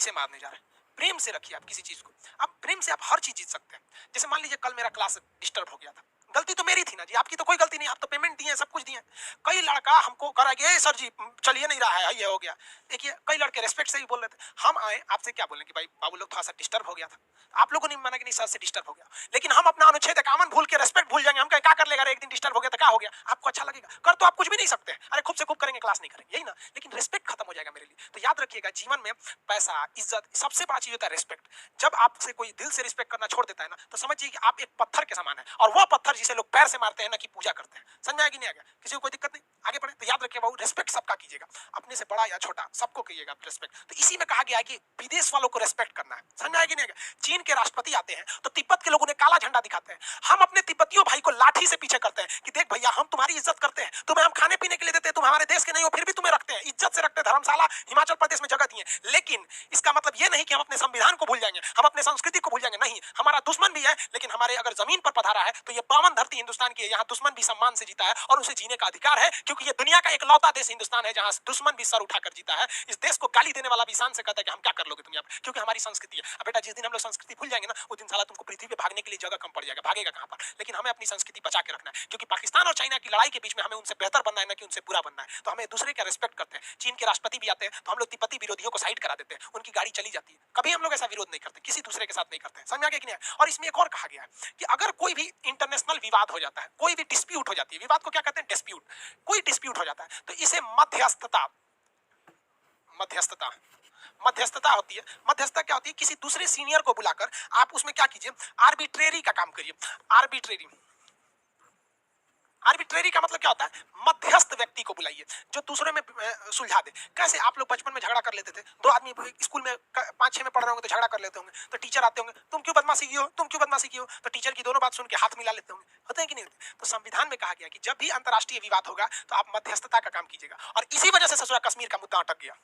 इसे मारने जा रहे हैं। प्रेम से रखिए आप किसी चीज को, आप प्रेम से आप हर चीज जीत सकते हैं। जैसे मान लीजिए कल मेरा क्लास डिस्टर्ब हो गया था, गलती तो मेरी थी ना जी, आपकी तो कोई गलती नहीं, आप तो पेमेंट दिए, सब कुछ दिए। कई लड़का हमको करा कि सर जी चलिए नहीं रहा है, ये हो गया। देखिए कई लड़के रेस्पेक्ट से ही बोल रहे थे, हम आए आपसे क्या बोलें कि भाई बाबू लोग थोड़ा सा डिस्टर्ब हो गया था, आप लोगों ने माना कि नहीं सर से डिस्टर्ब हो गया, लेकिन हम अपना अनुच्छेद 51 भूल के रेस्पेक्ट भूल जाएंगे, हम कहें क्या कर लेगा, एक दिन डिस्टर्ब हो गया तो क्या हो गया, आपको अच्छा लगेगा, कर तो आप कुछ भी नहीं सकते, अरे खूब से खूब करेंगे, क्लास नहीं करेंगे, यही ना, लेकिन रेस्पेक्ट खत्म हो जाएगा मेरे लिए। तो याद रखिएगा जीवन में पैसा, इज्जत, सबसे बड़ा चीज होता है रेस्पेक्ट। जब आपसे कोई दिल से रिस्पेक्ट करना छोड़ देता है ना, तो समझिए कि आप एक पत्थर के समान है, और वो पत्थर जिसे लोग पैर से मारते हैं ना कि पूजा करते हैं। समझ में आया कि नहीं आ गया? किसी को कोई दिक्कत नहीं, आगे बढ़े। तो याद रखिए बाबू, रेस्पेक्ट सबका कीजिएगा, अपने से बड़ा या छोटा सबको कीजिएगा रेस्पेक्ट। तो इसी में कहा गया है कि विदेश वालों को रेस्पेक्ट करना है। समझ में आया कि नहीं आ गया? चीन के राष्ट्रपति आते हैं तो तिब्बत के लोगों ने काला झंडा दिखाते हैं, हम अपने तिब्बतियों भाई को लाठी से पीछे करते हैं कि देख भैया हम तुम्हारी इज्जत करते हैं, तुम्हें हम खाने पीने के लिए देते हैं, तुम हमारे देश के नहीं हो फिर भी तुम्हें रखते हैं, इज्जत से रखते हैं, धर्मशाला हिमाचल प्रदेश में जगह दिए। लेकिन इसका मतलब ये नहीं कि हम अपने संविधान को भूल जाएंगे, हम अपने संस्कृति को भूल जाएंगे, नहीं, हमारा दुश्मन भी है, लेकिन हमारे अगर जमीन पर पधारा है तो ये पावन धरती हिंदुस्तान की है, यहाँ दुश्मन भी सम्मान से जीता है और उसे जीने का अधिकार है, क्योंकि ये दुनिया का एक लौता देश हिंदुस्तान है जहां दुश्मन भी सर उठाकर जीता है। इस देश को गाली देने वाला भी शान से कहता है कि हम क्या कर लोगे तुम यहाँ, क्योंकि हमारी संस्कृति है। अब बेटा जिस दिन हम लोग संस्कृति भूल जाएंगे ना, उस दिन साला तुमको पृथ्वी पे भागने के लिए जगह कम पड़ जाएगा, भागेगा कहां पर। लेकिन हमें अपनी संस्कृति बचा के रखना है, क्योंकि पाकिस्तान और चाइना की लड़ाई के बीच में हमें उनसे बेहतर बनना है ना कि उनसे बुरा बनना है। तो हमें दूसरे का रिस्पेक्ट करते हैं। चीन के राष्ट्रपति भी आते हैं तो हम लोग तिब्बती विरोधियों को साइड करा देते हैं, उनकी गाड़ी चली जाती है, कभी हम लोग ऐसा विरोध नहीं करते, किसी दूसरे के साथ नहीं करते। समझ आ गया कि नहीं? और इसमें एक और कहा गया है कि अगर कोई भी इंटरनेशनल विवाद हो जाता है, कोई भी डिस्प्यूट हो जाती है, विवाद को क्या कहते हैं? डिस्प्यूट। कोई डिस्प्यूट हो जाता है तो इसे मध्यस्थता मध्यस्थता मध्यस्थता होती है। मध्यस्थता क्या होती है? किसी दूसरे सीनियर को बुलाकर आप उसमें क्या कीजिए, आर्बिट्रेरी का काम करिए। आर्बिट्रेरी आर्बिट्रेरी का मतलब क्या होता है? मध्यस्थ व्यक्ति को बुलाइए जो दूसरे में सुलझा दे। कैसे? आप लोग बचपन में झगड़ा कर लेते थे, दो आदमी स्कूल में 5-6 में पढ़ रहे होंगे तो झगड़ा कर लेते होंगे, तो टीचर आते होंगे, तुम क्यों बदमाशी की हो, तुम क्यों बदमाशी की हो, तो टीचर की दोनों बात सुन के हाथ मिला लेते होंगे, होते हैं कि नहीं होते? तो संविधान में कहा गया कि जब भी अंतर्राष्ट्रीय विवाद होगा तो आप मध्यस्थता का काम कीजिएगा, और इसी वजह से ससुरा कश्मीर का मुद्दा अटक गया।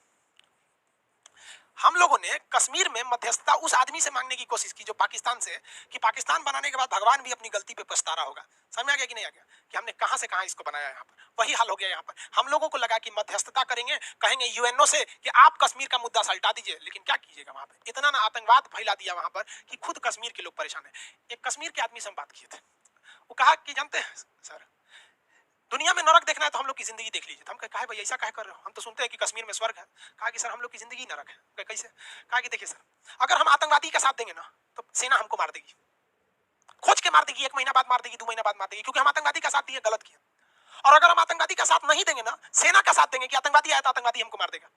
हम लोगों ने कश्मीर में मध्यस्थता उस आदमी से मांगने की कोशिश की जो पाकिस्तान से, कि पाकिस्तान बनाने के बाद भगवान भी अपनी गलती पे पछता रहा होगा। समझ में आ गया कि नहीं आ गया? कि हमने कहां से कहां इसको बनाया, यहाँ पर वही हाल हो गया। यहाँ पर हम लोगों को लगा कि मध्यस्थता करेंगे, कहेंगे यूएनओ से कि आप कश्मीर का मुद्दा सल्टा दीजिए, लेकिन क्या कीजिएगा वहां पर इतना ना आतंकवाद फैला दिया वहां पर कि खुद कश्मीर के लोग परेशान है। एक कश्मीर के आदमी से हम बात किए थे, वो कहा कि जानते हैं सर, दुनिया में नरक देखना है तो हम लोग की जिंदगी देख लीजिए। हम कहा भाई ऐसा कहे कर रहे हो, हम तो सुनते हैं कि कश्मीर में स्वर्ग है। कहा कि सर हम लोग की जिंदगी नरक है। कैसे? कहा कि देखिए सर, अगर हम आतंकवादी का साथ देंगे ना तो सेना हमको मार देगी, खोज के मार देगी, 1 महीना बाद मार देगी, 2 महीना बाद मार देगी, क्योंकि हम आतंकवादी का साथ दिए, गलत किया। और अगर हम आतंकवादी का साथ नहीं देंगे ना, सेना का साथ देंगे कि आतंकवादी आया तो आतंकवादी हमको मार देगा।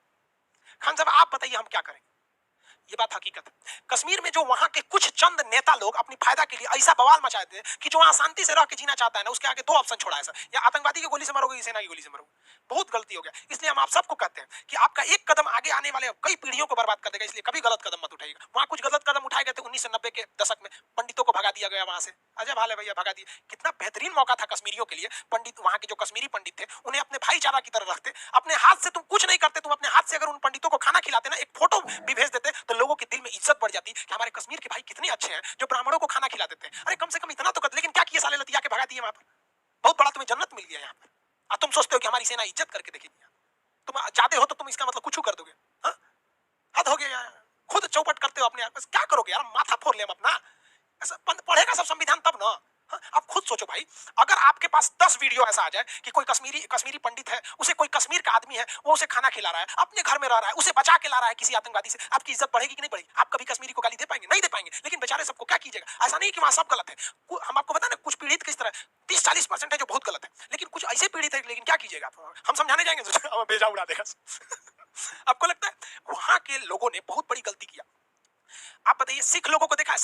खान साहब आप बताइए हम क्या करें? ये बात हकीकत है। कश्मीर में जो वहां के कुछ चंद नेता लोग अपनी फायदा के लिए ऐसा बवाल मचाए थे कि जो वहां शांति से रह के जीना चाहता है ना, उसके आगे 2 ऑप्शन छोड़ा है सर, या आतंकवादी की गोली से मरोगे या सेना की गोली से मरोगे। बहुत गलती हो गया। इसलिए हम आप सबको कहते हैं कि आपका एक कदम आगे आने वाले कई पीढ़ियों को बर्बाद कर देगा, इसलिए कभी गलत कदम मत उठाइएगा। वहां कुछ गलत कदम उठाए गए थे 1990 के दशक में, पंडितों को भगा दिया गया वहां से। अजय भाले भैया भगा दिए। कितना बेहतरीन मौका था कश्मीरियों के लिए। पंडित, वहां के जो कश्मीरी पंडित थे, उन्हें अपने भाईचारा की तरह रखते, अपने हाथ से तुम कुछ नहीं करते, तुम अपने हाथ से अगर उन पंडितों को खाना खिलाते ना, एक फोटो भी भेज देते, तो लोगों के दिल में इज्जत बढ़ जाती कि हमारे कश्मीर के भाई कितने अच्छे हैं जो ब्राह्मणों को खाना खिला देते हैं। अरे कम से कम इतना तो कर। लेकिन क्या किए साले, लतिया के भगा दिए वहां पर। बहुत बड़ा तुम्हें जन्नत मिल गया यहाँ पर, और तुम सोचते हो कि हमारी सेना इज्जत करके देखेगी। तुम जाते हो तो तुम इसका मतलब कुछ कर दोगे। हाँ, हद हो गया यार। खुद चौपट करते हो अपने आप, क्या करोगे यार? माथा फोड़ ले हम अपना। ऐसा पढ़ेगा सब संविधान तब ना। हाँ, आप खुद सोचो भाई, अगर आपके पास 10 वीडियो ऐसा आ जाए कि कोई कश्मीरी पंडित है, उसे कोई कश्मीर का आदमी है, वो उसे खाना खिला रहा है, अपने घर में रह रहा है, उसे बचा के ला रहा है किसी आतंकवादी से, आपकी इज्जत बढ़ेगी कि नहीं बढ़ेगी? आप कभी कश्मीरी को गाली दे पाएंगे? नहीं दे पाएंगे। लेकिन बेचारे सबको क्या कीजिएगा? ऐसा नहीं कि वहां सब गलत है। हम आपको बता ना, कुछ पीड़ित किस तरह 30-40% है जो बहुत गलत है, लेकिन कुछ ऐसे पीड़ित है, लेकिन क्या कीजिएगा? हम समझाने जाएंगे तो बेजा उड़ा देगा। आपको लगता है वहां के लोगों ने बहुत बड़ी गलती किया? आप बताइए, सिख लोगों को देखा है?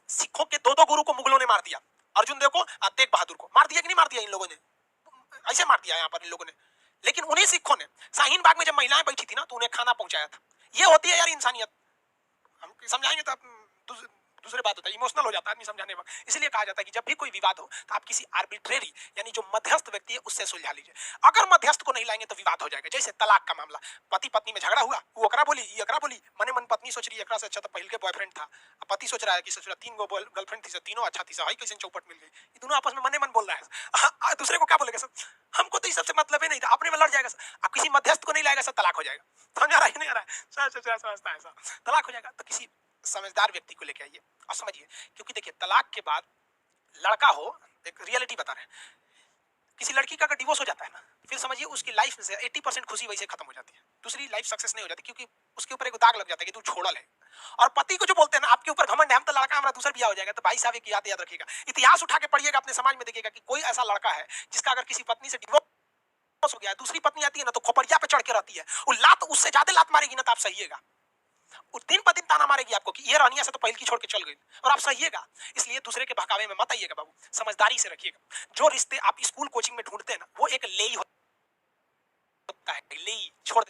सिखों के 2-2 गुरु को मुगलों ने मार दिया। अर्जुन देव को, तेग बहादुर को मार दिया कि नहीं मार दिया? इन लोगों ने ऐसे मार दिया यहाँ पर इन लोगों ने। लेकिन उन्हीं सिखों ने शाहीन बाग में जब महिलाएं बैठी थी ना, तो उन्हें खाना पहुंचाया था। ये होती है यार इंसानियत। हम समझाएंगे तो दूसरी बात होता है, इमोशनल हो जाता है आदमी समझाने में। इसलिए कहा जाता है कि जब भी कोई विवाद हो तो आप किसी आर्बिट्रेरी यानी जो मध्यस्थ व्यक्ति है उससे सुलझा लीजिए। अगर मध्यस्थ को नहीं लाएंगे तो विवाद हो जाएगा। जैसे तलाक का मामला, पति पत्नी में झगड़ा हुआ, वो एकरा बोली, ये एकरा बोली, मने मन पत्नी सोच रही है एकरा से अच्छा तो पहले के बॉयफ्रेंड था। अब पति सोच रहा है कि ससुरा 3 गो गर्लफ्रेंड थी, तीनों अच्छा थी, भाई कैसे चौपट मिल गई। ये दोनों आपस में मने मन बोल रहा है। दूसरे को क्या बोलेगा सर, हमको तो इस सबसे मतलब ही नहीं था, अपने में लड़ जाएगा सर। अब किसी मध्यस्थ को नहीं लाएगा सर, तलाक हो जाएगा। समझ आ रहा है नहीं आ रहा है? समझता है सर, तलाक हो जाएगा। तो किसी समझदार व्यक्ति को लेके आइए और समझिए, क्योंकि देखिए तलाक के बाद लड़का हो, एक रियलिटी बता रहे हैं, किसी लड़की का अगर डिवोर्स हो जाता है ना, फिर समझिए उसकी लाइफ में से 80% खुशी वैसे खत्म हो जाती है, दूसरी लाइफ सक्सेस नहीं हो जाती, क्योंकि उसके ऊपर एक दाग लग जाता है कि तू छोड़ा ले। और पति को जो बोलते हैं ना, आपके ऊपर घमंड है, हम तो लड़का हमारा दूसरा ब्याह हो जाएगा, तो भाई साहब एक याद रखिएगा, इतिहास उठा के पढ़िएगा, अपने समाज में देखिएगा कि कोई ऐसा लड़का है जिसका अगर किसी पत्नी से डिवोर्स हो गया, दूसरी पत्नी आती है ना तो खोपड़िया पे चढ़ के रहती है, वो लात उससे ज्यादा लात मारेगी ना तो आप सहिएगा। वो दिन पर दिन ताना मारेगी आपको कि ये रानिया से तो पहल की छोड़ के चल गई, और आप सहिएगा। इसलिए दूसरे के बहकावे में मत आइएगा बाबू, समझदारी से रखिएगा। जो रिश्ते आप स्कूल कोचिंग में ढूंढते हैं ना, वो एक ले होता है, ले छोड़